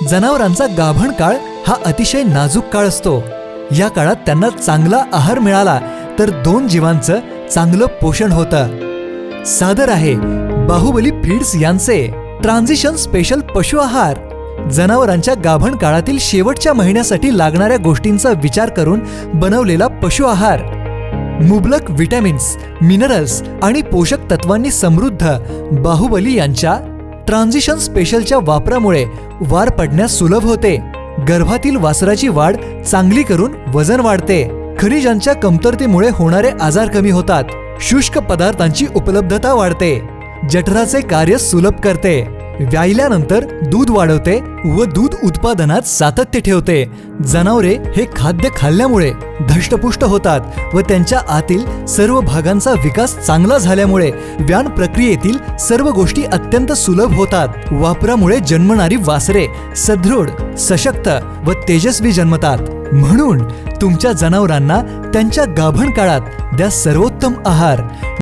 जनावरांचा गाभण काळ हा अतिशय नाजूक काळ असतो. या काळात त्यांना चांगला आहार मिळाला तर 2 जीवांचं चांगलं पोषण होतं. सादर आहे बाहुबली फीड्स यांचे ट्रान्झिशन स्पेशल पशु आहार. जनावरांच्या गाभण काळातील शेवटच्या महिन्यासाठी लागणाऱ्या गोष्टींचा विचार करून बनवलेला पशु आहार. मुबलक विटॅमिन्स, मिनरल्स आणि पोषक तत्वांनी समृद्ध बाहुबली यांच्या ट्रान्झिशन स्पेशलच्या वापरामुळे वार पडण्यास सुलभ होते. गर्भातील वासराची वाढ चांगली करून वजन वाढते. खनिजांच्या कमतरतेमुळे होणारे आजार कमी होतात. शुष्क पदार्थांची उपलब्धता वाढते. जठराचे कार्य सुलभ करते. व्यायल्यानंतर दूध वाढवते व दूध उत्पादनात सातत्य ठेवते. जनावरे हे खाद्य खाल्ल्यामुळे धष्टपुष्ट होतात व त्यांच्या आतील सर्व भागांचा विकास चांगला झाल्यामुळे व्यान प्रक्रियेतील सर्व गोष्टी अत्यंत सुलभ होतात. वापरामुळे जन्मणारी वासरे सदृढ, सशक्त व तेजस्वी जन्मतात. म्हणून तुमच्या जनावरांना त्यांच्या गाभण काळात द्या सर्वोत्तम आहार.